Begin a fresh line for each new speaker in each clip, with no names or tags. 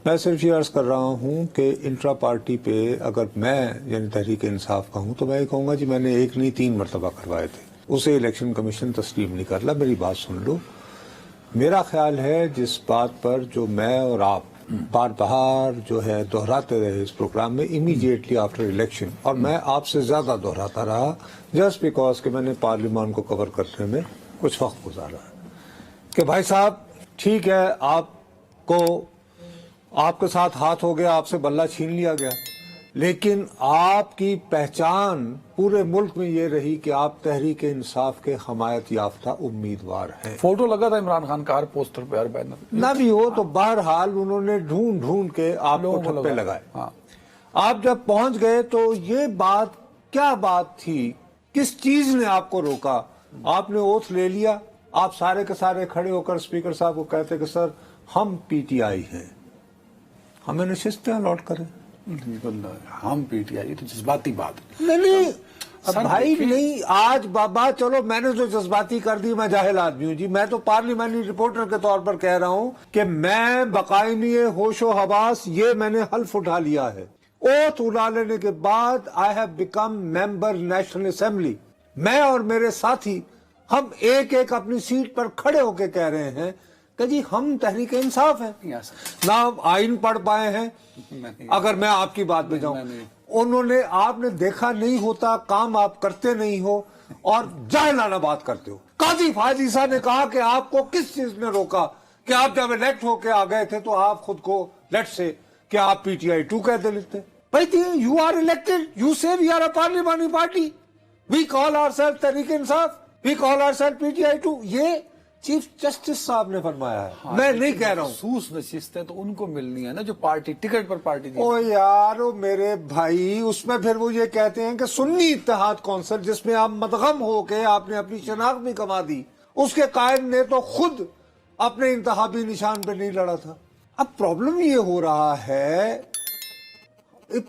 میں صرف یہ عرض کر رہا ہوں کہ انٹرا پارٹی پہ اگر میں یعنی تحریک انصاف کا ہوں تو میں یہ کہوں گا جی میں نے 1 نہیں 3 مرتبہ کروائے تھے، اسے الیکشن کمیشن تسلیم نہیں کر رہا. میری بات سن لو. میرا خیال ہے جس بات پر جو میں اور آپ بار بار جو ہے دہراتے رہے اس پروگرام میں امیڈیٹلی آفٹر الیکشن، اور میں آپ سے زیادہ دہراتا رہا جسٹ بیکاز کہ میں نے پارلیمان کو کور کرنے میں کچھ وقت گزارا کہ بھائی صاحب ٹھیک ہے، آپ کے ساتھ ہاتھ ہو گیا، آپ سے بلہ چھین لیا گیا، لیکن آپ کی پہچان پورے ملک میں یہ رہی کہ آپ تحریک انصاف کے حمایت یافتہ امیدوار ہیں.
فوٹو لگا تھا عمران خان کا ہر پوسٹر پہ، ہر بینر
نہ بھی ہو تو بہرحال انہوں نے ڈھونڈ کے آپ کو ٹھپے لگائے. آپ جب پہنچ گئے تو یہ بات کیا بات تھی، کس چیز نے آپ کو روکا؟ آپ نے اوتھ لے لیا، آپ سارے کے سارے کھڑے ہو کر اسپیکر صاحب کو کہتے کہ سر ہم پی ٹی آئی ہیں، ہمیں نشستیں الاٹ کریں.
ہم پی ٹی آئی تو جذباتی بات
نہیں بھائی نہیں. آج بابا چلو میں نے جو جذباتی کر دی، میں جاہل آدمی ہوں جی. میں تو پارلیمانی رپورٹر کے طور پر کہہ رہا ہوں کہ میں بقائمی ہوش و حواس یہ میں نے حلف اٹھا لیا ہے. اوتھ اٹھا لینے کے بعد I have become member national assembly. میں اور میرے ساتھی ہم ایک ایک اپنی سیٹ پر کھڑے ہو کے کہہ رہے ہیں کہ جی ہم تحریک انصاف ہیں. نہ آئین پڑھ پائے ہیں. اگر میں آپ کی بات پہ جاؤں، انہوں نے آپ نے دیکھا نہیں ہوتا، کام آپ کرتے نہیں ہو اور جاہلانہ بات کرتے ہو. قاضی فائز عیسیٰ نے کہا کہ آپ کو کس چیز نے روکا کہ آپ جب الیکٹ ہو کے آ گئے تھے تو آپ خود کو لیٹ سے کہ آپ پی ٹی آئی 2 کہتے لکھتے. بھائی یو آر الیکٹڈ، یو سے وی آر اے پارلیمانی party, we call our self Tehreek Insaf, we call our self P T I 2. یہ چیف جسٹس صاحب نے فرمایا ہے، میں نہیں کہہ رہا ہوں.
خصوص نشستیں تو ان کو ملنی ہے نا جو پارٹی ٹکٹ پر پارٹی دی.
او یار میرے بھائی، اس میں پھر وہ یہ کہتے ہیں کہ سنی اتحاد کونسل جس میں آپ مدغم ہو کے آپ نے اپنی شناخت بھی کما دی، اس کے قائد نے تو خود اپنے انتخابی نشان پہ نہیں لڑا تھا. اب پرابلم یہ ہو رہا ہے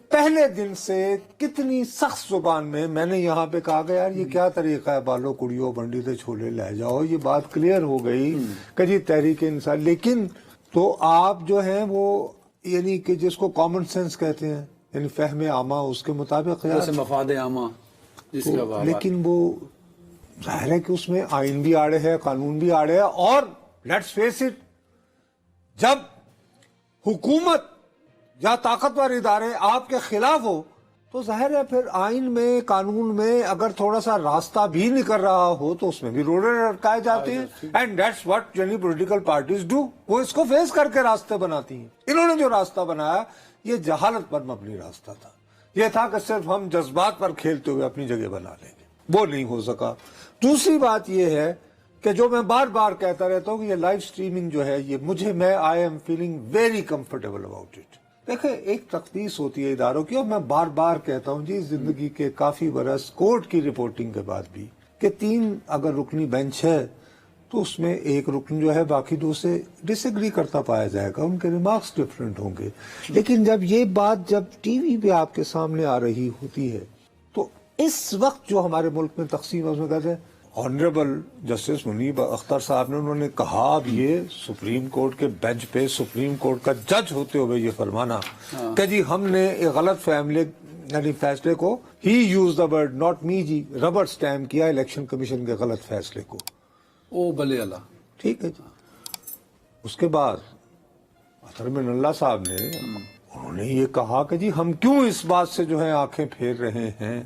پہلے دن سے کتنی سخت زبان میں نے یہاں پہ کہا کہ یار یہ کیا طریقہ ہے، بالو کڑیوں بنڈی سے چھولے لے جاؤ. یہ بات کلیئر ہو گئی کہ جی تحریک انصاف. لیکن تو آپ جو ہیں وہ یعنی کہ جس کو کامن سینس کہتے ہیں یعنی فہم عامہ، اس کے مطابق
جیسے مفاد عامہ جس کا،
لیکن وہ ظاہر ہے کہ اس میں آئین بھی آڑے ہے، قانون بھی آڑے ہے. اور لیٹس فیس اٹ، جب حکومت یا طاقتور ادارے آپ کے خلاف ہو تو ظاہر ہے پھر آئین میں، قانون میں اگر تھوڑا سا راستہ بھی نکل رہا ہو تو اس میں بھی روڑے لٹکائے جاتے ہیں. اینڈ دیٹس واٹ یعنی پولیٹیکل پارٹیز ڈو. وہ اس کو فیس کر کے راستے بناتی ہیں. انہوں نے جو راستہ بنایا یہ جہالت پر مبنی راستہ تھا. یہ تھا کہ صرف ہم جذبات پر کھیلتے ہوئے اپنی جگہ بنا لیں گے، وہ نہیں ہو سکا. دوسری بات یہ ہے کہ جو میں بار بار کہتا رہتا ہوں کہ یہ لائیو سٹریمنگ جو ہے یہ میں I am feeling very comfortable about it. دیکھیں ایک تقدیس ہوتی ہے اداروں کی، اور میں بار بار کہتا ہوں جی زندگی کے کافی برس کورٹ کی رپورٹنگ کے بعد بھی کہ 3 اگر رکنی بینچ ہے تو اس میں ایک رکن جو ہے باقی 2 سے ڈس ایگری کرتا پایا جائے گا، ان کے ریمارکس ڈفرینٹ ہوں گے. لیکن جب یہ بات جب ٹی وی پہ آپ کے سامنے آ رہی ہوتی ہے تو اس وقت جو ہمارے ملک میں تقسیم ہے اس میں کہتے ہیں آنریبل جسٹس منیب اختر صاحب نے انہوں نے کہا اب یہ سپریم کورٹ کے بینچ پہ سپریم کورٹ کا جج ہوتے ہوئے یہ فرمانا کہ جی ہم نے ایک غلط فیصلے کو، he use the word not me جی، ربر سٹیمپ کیا الیکشن کمیشن کے غلط فیصلے کو.
او بلے اللہ،
ٹھیک ہے جی. اس کے بعد اطہر من اللہ صاحب نے انہوں نے یہ کہا کہ جی ہم کیوں اس بات سے جو ہے آنکھیں پھیر رہے ہیں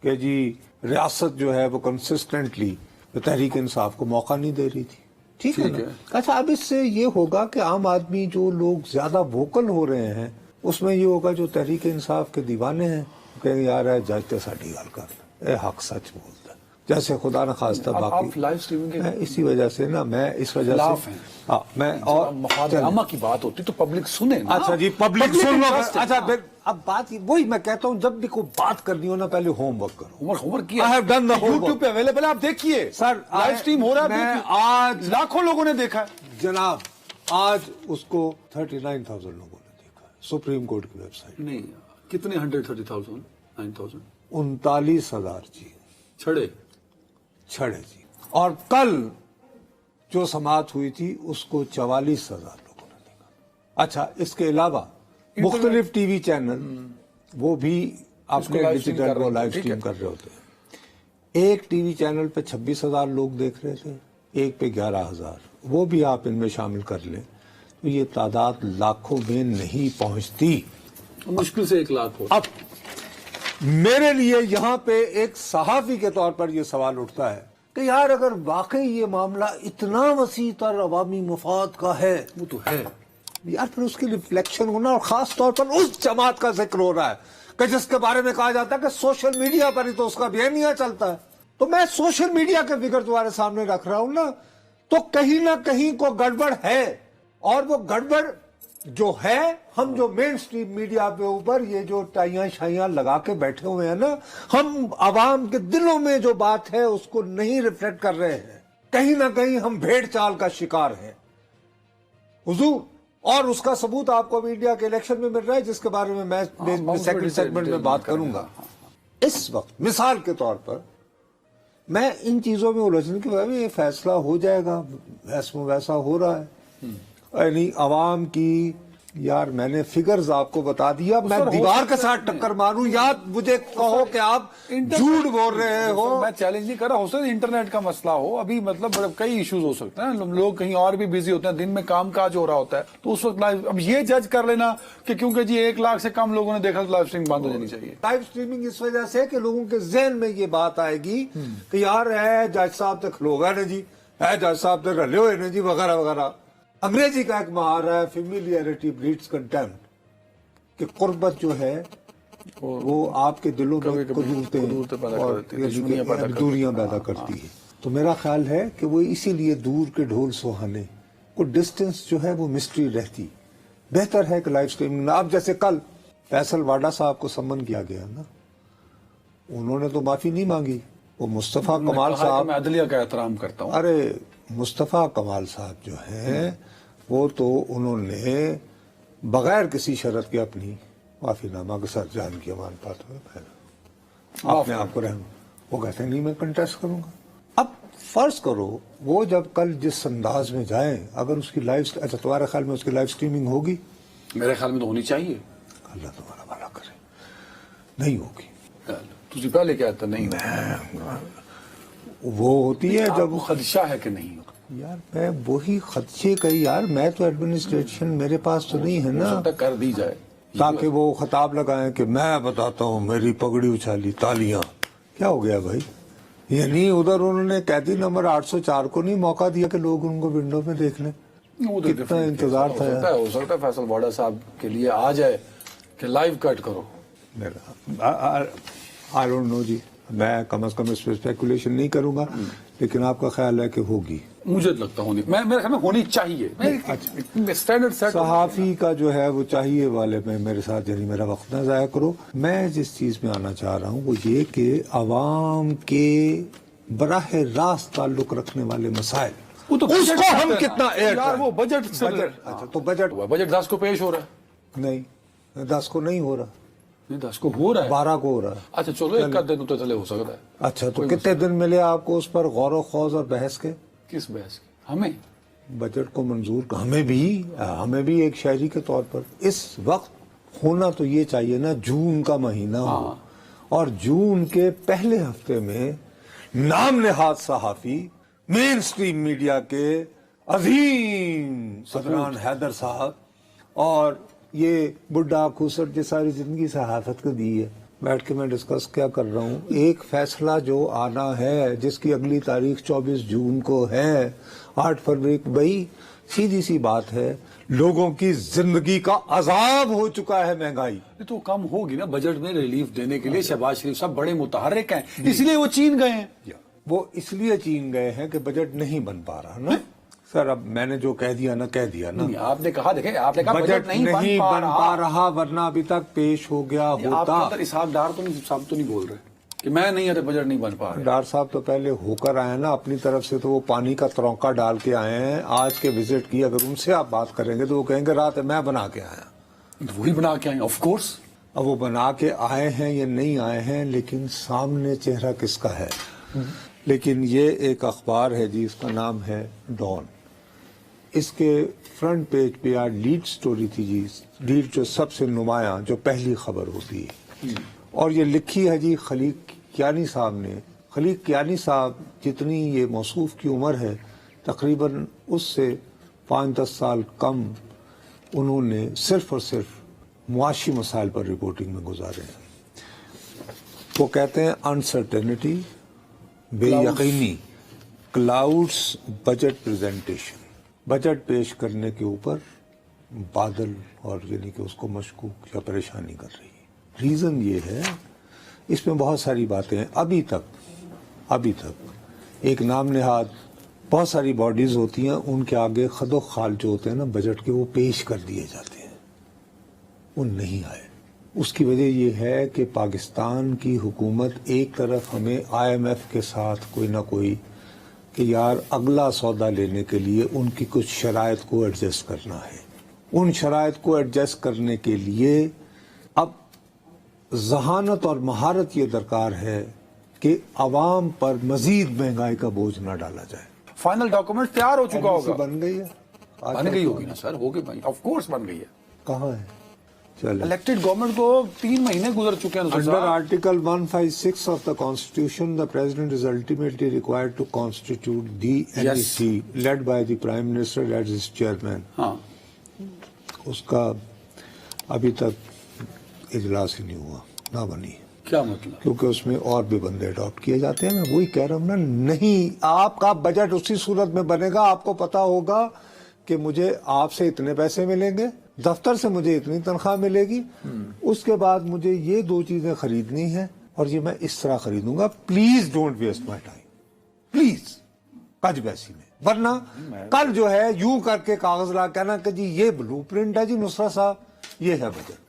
کہ جی ریاست جو ہے وہ کنسسٹنٹلی تحریک انصاف کو موقع نہیں دے رہی تھی. ٹھیک ہے نا. اچھا اب اس سے یہ ہوگا کہ عام آدمی جو لوگ زیادہ ووکل ہو رہے ہیں اس میں یہ ہوگا جو تحریک انصاف کے دیوانے ہیں کہ یار ہے جج تے ساڈی گل کر، اے حق سچ بولتا ہے، جیسے خدا نہ خواستہ باقی
لائیو سٹریمنگ
اسی وجہ سے نا میں اس وجہ سے میں اور
مفاد عامہ کی بات ہوتی تو پبلک سنے.
اچھا جی پبلک سن لو. اچھا پھر اب بات وہی میں کہتا ہوں جب بھی کوئی بات کرنی ہو نا پہلے ہوم ورک کرو.
ہوم ورک کیا،
یوٹیوب
پہ اویلیبل ہے، آپ دیکھیے
سر
لائیو سٹریم ہو رہا ہے.
آج
لاکھوں لوگوں نے دیکھا
جناب، آج اس کو 39,000 لوگوں نے دیکھا ہے سپریم کورٹ کی ویب سائٹ.
نہیں کتنے 130,000 9,000
39,000 جی چھڑے جی. اور کل جو سماعت ہوئی تھی اس کو 44,000 لوگوں نے دیکھا. اچھا اس کے علاوہ مختلف ٹی وی چینل وہ بھی اپنے ڈیجیٹل کو لائیو سٹریم کر رہے ہوتے ہیں. ایک ٹی وی چینل پہ 26,000 لوگ دیکھ رہے تھے, ایک پہ 11,000, وہ بھی آپ ان میں شامل کر لیں تو یہ تعداد لاکھوں میں نہیں پہنچتی,
مشکل سے 1 لاکھ ہو.
اب میرے لیے یہاں پہ ایک صحافی کے طور پر یہ سوال اٹھتا ہے کہ یار اگر واقعی یہ معاملہ اتنا وسیع تر عوامی مفاد کا ہے,
وہ تو ہے
یار پھر اس کی ریفلیکشن ہونا, اور خاص طور پر اس جماعت کا ذکر ہو رہا ہے کہ جس کے بارے میں کہا جاتا ہے کہ سوشل میڈیا پر ہی تو اس کا بیانیہ چلتا ہے. تو میں سوشل میڈیا کے فگر تمہارے سامنے رکھ رہا ہوں نا, تو کہیں نہ کہیں کو گڑبڑ ہے, اور وہ گڑبڑ جو ہے ہم جو مین سٹریم میڈیا پہ اوپر یہ جو ٹائیاں شائیاں لگا کے بیٹھے ہوئے ہیں نا, ہم عوام کے دلوں میں جو بات ہے اس کو نہیں ریفلیکٹ کر رہے ہیں. کہیں نہ کہیں ہم بھیڑ چال کا شکار ہیں حضور, اور اس کا ثبوت آپ کو انڈیا کے الیکشن میں مل رہا ہے جس کے بارے میں سیکنڈ سیگمنٹ میں بات کروں گا. اس وقت مثال کے طور پر میں ان چیزوں میں الجھن کے بارے میں یہ فیصلہ ہو جائے گا, ویسا ہو رہا ہے, یعنی عوام کی, یار میں نے فگرز آپ کو بتا دیا, میں دیوار کے ساتھ ٹکر ماروں یا مجھے کہو کہ آپ جھوٹ بول رہے ہو.
میں چیلنج نہیں کر رہا, ہو سکتا ہے انٹرنیٹ کا مسئلہ ہو, ابھی مطلب کئی ایشوز ہو سکتے ہیں, لوگ کہیں اور بھی بزی ہوتے ہیں, دن میں کام کاج ہو رہا ہوتا ہے, تو اس وقت اب یہ جج کر لینا کہ کیونکہ جی 1 لاکھ سے کم لوگوں نے دیکھا تو لائیو اسٹریم بند ہو جانی چاہیے.
لائیو اسٹریمنگ اس وجہ سے کہ لوگوں کے ذہن میں یہ بات آئے گی کہ یار ہے جج صاحب تک لوگ ہیں جی, ہے جج صاحب تک رلے ہوئے نا جی, وغیرہ وغیرہ. انگریزی کا ایک محاورہ ہے, فیملیئرٹی بریڈز کنٹیمپٹ, کہ قربت جو ہے وہ آپ کے دلوں میں دوریاں پیدا کرتی ہے. تو میرا خیال ہے کہ وہ اسی لیے دور کے ڈھول سہانے کو ڈسٹنس جو ہے وہ مسٹری رہتی. بہتر ہے کہ لائیو اسٹریمنگ. اب جیسے کل فیصل واڈا صاحب کو سمن کیا گیا نا, انہوں نے تو معافی نہیں مانگی. وہ مصطفیٰ کمال صاحب,
میں عدلیہ کا احترام کرتا ہوں,
ارے مصطفیٰ کمال صاحب جو ہیں وہ تو انہوں نے بغیر کسی شرط کے اپنی معافی نامہ کے ساتھ جان کی امان پاتے ہوئے اپنے آپ کو رہنا, وہ کہتے ہیں نہیں میں کنٹیسٹ کروں گا. اب فرض کرو وہ جب کل جس انداز میں جائیں, اگر اس کی لائیو, اچھا تمہارے خیال میں اس کی لائیو اسٹریمنگ ہوگی؟
میرے خیال میں تو ہونی چاہیے.
اللہ تمہارا بھلا کرے. نہیں ہوگی.
تجھے پہلے کیا تھا نہیں
وہ ہوتی ہے جب
خدشہ ہے کہ نہیں ہوگا.
یار میں وہی خدشے کا, یار میں تو ایڈمنسٹریشن میرے پاس تو نہیں ہے نا,
کر دی جائے
تاکہ وہ خطاب لگائیں کہ میں بتاتا ہوں میری پگڑی اچھالی تالیاں. کیا ہو گیا بھائی؟ یعنی ادھر انہوں نے قیدی نمبر 804 کو نہیں موقع دیا کہ لوگ ان کو ونڈو میں دیکھ لیں. کتنا انتظار تھا.
ہو سکتا ہے فیصل واڈا صاحب کے لیے آ جائے کہ لائیو کٹ کرو.
آئی ڈونٹ نو جی, میں کم از کم اس پہ اسپیکولیشن نہیں کروں گا, لیکن آپ کا خیال ہے کہ ہوگی؟
مجھے لگتا ہونی, میرے خیال میں ہونی چاہیے. اسٹینڈرڈ سیٹ
صحافی کا جو ہے وہ چاہیے والے میں میرے ساتھ, یعنی میرا وقت نہ ضائع کرو. میں جس چیز میں آنا چاہ رہا ہوں وہ یہ کہ عوام کے براہ راست تعلق رکھنے والے مسائل,
وہ تو
اس کو ہم کتنا
یار وہ بجٹ سے,
اچھا تو بجٹ
10 کو پیش ہو رہا ہے,
نہیں 10 کو نہیں ہو رہا,
10 کو ہو رہا ہے,
12 کو ہو رہا ہے.
اچھا چلو ایک دن تو چلے ہو سکتا ہے.
اچھا تو کتنے دن ملے آپ کو اس پر غور و خوض اور بحث کے؟
کس بحث کے؟ ہمیں
بجٹ کو منظور, ہمیں بھی ایک شہری کے طور پر اس وقت ہونا تو یہ چاہیے نا جون کا مہینہ ہو, اور جون کے پہلے ہفتے میں نام نہاد صحافی مین سٹریم میڈیا کے عظیم سدران حیدر صاحب, اور یہ بڈھا کھوسٹ جو ساری زندگی صحافت کو دی ہے, بیٹھ کے میں ڈسکس کیا کر رہا ہوں, ایک فیصلہ جو آنا ہے جس کی اگلی تاریخ 24 جون کو ہے, 8 فروری کو. بھائی سیدھی سی بات ہے, لوگوں کی زندگی کا عذاب ہو چکا ہے مہنگائی.
تو کم ہوگی نا بجٹ میں ریلیف دینے کے لیے. شہباز شریف صاحب بڑے متحرک ہیں, اس لیے وہ چین گئے ہیں.
وہ اس لیے چین گئے ہیں کہ بجٹ نہیں بن پا رہا نا. سر اب میں نے جو کہہ دیا نا
آپ نے کہا, دیکھیں آپ نے کہا
بجٹ نہیں بن پا رہا, ورنہ ابھی تک پیش ہو گیا ہوتا.
آپ اسحاق ڈار تو نہیں بول رہے کہ میں نہیں آتے بجٹ نہیں بن پا رہا.
ڈار صاحب تو پہلے ہو کر آئے نا, اپنی طرف سے تو وہ پانی کا ترونکا ڈال کے آئے ہیں. آج کے وزٹ کی اگر ان سے آپ بات کریں گے تو وہ کہیں گے رات میں بنا کے آیا.
وہی بنا کے آئے آف کورس.
اب وہ بنا کے آئے ہیں یا نہیں آئے ہیں, لیکن سامنے چہرہ کس کا ہے. لیکن یہ ایک اخبار ہے جی, اس کا نام ہے ڈان. اس کے فرنٹ پیج پہ آج لیڈ سٹوری تھی جی، لیڈ جو سب سے نمایاں، جو پہلی خبر ہوتی ہے، اور یہ لکھی ہے جی خلیق کیانی صاحب نے. خلیق کیانی صاحب جتنی یہ موصوف کی عمر ہے تقریباً اس سے 5-10 سال کم انہوں نے صرف اور صرف معاشی مسائل پر رپورٹنگ میں گزارے ہیں. وہ کہتے ہیں انسرٹینٹی، بے یقینی، کلاؤڈس بجٹ پریزنٹیشن، بجٹ پیش کرنے کے اوپر بادل، اور یعنی کہ اس کو مشکوک یا پریشانی کر رہی ہے. ریزن یہ ہے، اس میں بہت ساری باتیں ہیں. ابھی تک ایک نام نہاد بہت ساری باڈیز ہوتی ہیں، ان کے آگے خد و خال جو ہوتے ہیں نا بجٹ کے، وہ پیش کر دیے جاتے ہیں، وہ نہیں آئے. اس کی وجہ یہ ہے کہ پاکستان کی حکومت ایک طرف ہمیں IMF کے ساتھ کوئی نہ کوئی کہ یار اگلا سودا لینے کے لیے ان کی کچھ شرائط کو ایڈجسٹ کرنا ہے. ان شرائط کو ایڈجسٹ کرنے کے لیے اب ذہانت اور مہارت یہ درکار ہے کہ عوام پر مزید مہنگائی کا بوجھ نہ ڈالا جائے.
فائنل ڈاکومنٹ تیار ہو چکا ہوگا.
بن گئی ہے،
بن گئی ہوگی نا سر، ہوگی بھائی، آف کورس بن گئی ہے.
کہاں ہے؟ چلے.
الیکٹڈ گورنمنٹ کو 3 مہینے گزر چکے ہیں.
Under Article 156 of the Constitution, the President is ultimately required to constitute the NEC, led by the Prime Minister as his chairman.
ہاں،
اس کا ابھی تک اجلاس ہی نہیں ہوا، نہ بنی،
کیا مطلب؟
کیونکہ اس میں اور بھی بندے اڈاپٹ کیے جاتے ہیں. میں وہی کہہ رہا ہوں نا، نہیں، آپ کا بجٹ اسی صورت میں بنے گا، آپ کو پتا ہوگا کہ مجھے آپ سے اتنے پیسے ملیں گے، دفتر سے مجھے اتنی تنخواہ ملے گی، اس کے بعد مجھے یہ 2 چیزیں خریدنی ہیں اور یہ میں اس طرح خریدوں گا. Please don't waste my time, please, کج بیسی میں. ورنہ کل جو ہے یوں کر کے کاغذ لا کہنا کہ جی یہ بلو پرنٹ ہے جی نصرت صاحب، یہ ہے بجٹ،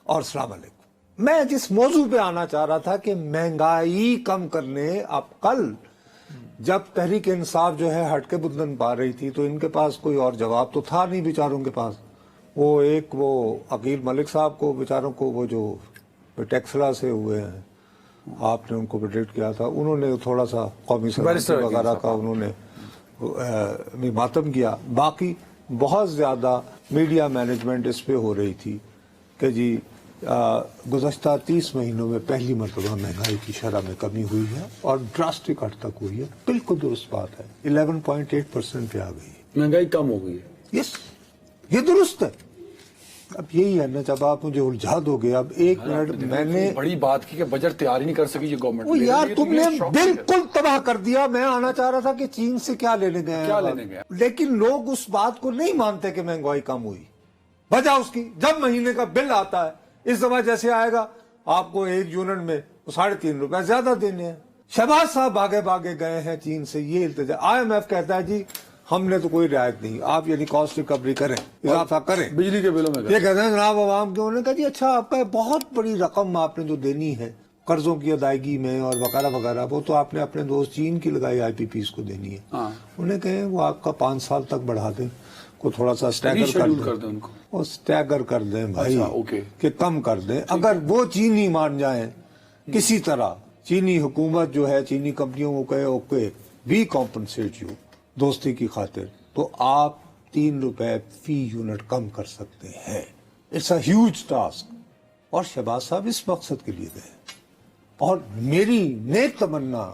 اور السلام علیکم. میں جس موضوع پہ آنا چاہ رہا تھا کہ مہنگائی کم کرنے، اب کل جب تحریک انصاف جو ہے ہٹ کے بدلن پا رہی تھی تو ان کے پاس کوئی اور جواب تو تھا نہیں بیچاروں کے پاس. وہ عقیل ملک صاحب کو بیچاروں کو، وہ جو ٹیکسلا سے ہوئے ہیں، آپ نے ان کو پریڈکٹ کیا تھا، انہوں نے تھوڑا سا قومی سلامتی وغیرہ کا انہوں نے ماتم کیا. باقی بہت زیادہ میڈیا مینجمنٹ اس پہ ہو رہی تھی کہ جی گزشتہ 30 مہینوں میں پہلی مرتبہ مہنگائی کی شرح میں کمی ہوئی ہے اور ڈراسٹک حد تک ہوئی ہے. بالکل درست بات ہے، 11.8% پہ آ گئی ہے،
مہنگائی کم ہو گئی ہے.
یس، یہ درست ہے. اب یہی ہے نا، جب آپ مجھے الجھا دو گے. اب 1 منٹ، میں نے
بڑی بات کی کہ بجٹ تیار ہی نہیں کر سکی یہ گورنمنٹ.
وہ یار تم نے بالکل تباہ کر دیا. میں آنا چاہ رہا تھا کہ چین سے کیا لینے گئے ہیں، لیکن لوگ اس بات کو نہیں مانتے کہ مہنگائی کم ہوئی. وجہ اس کی، جب مہینے کا بل آتا ہے اس دفعہ جیسے آئے گا آپ کو 1 یونٹ میں 3.5 روپے زیادہ دینے ہیں. شہباز صاحب بھاگے گئے ہیں چین سے، یہ التجا. IMF کہتا ہے جی ہم نے تو کوئی رعایت نہیں، آپ یعنی کاسٹ ریکوری کریں، اضافہ کریں
بجلی کے بلوں میں.
یہ کہتے ہیں جناب عوام کے. انہوں نے کہا جی اچھا، آپ کا بہت بڑی رقم آپ نے جو دینی ہے قرضوں کی ادائیگی میں اور وغیرہ وغیرہ، وہ تو آپ نے اپنے دوست چین کی لگائی IPPs کو دینی ہے. انہیں کہیں وہ آپ کا 5 سال تک بڑھا دیں، کو تھوڑا سا اسٹیگر کر دیں، اور اسٹیگر کر دیں بھائی، کہ کم کر دیں. اگر وہ چینی مان جائیں کسی طرح، چینی حکومت جو ہے چینی کمپنیوں کو کہے اوکے وی کمپنسیٹ یو دوستی کی خاطر، تو آپ 3 روپے فی یونٹ کم کر سکتے ہیں. It's a huge task. اور شہباز صاحب اس مقصد کے لیے گئے. اور میری نیک تمنا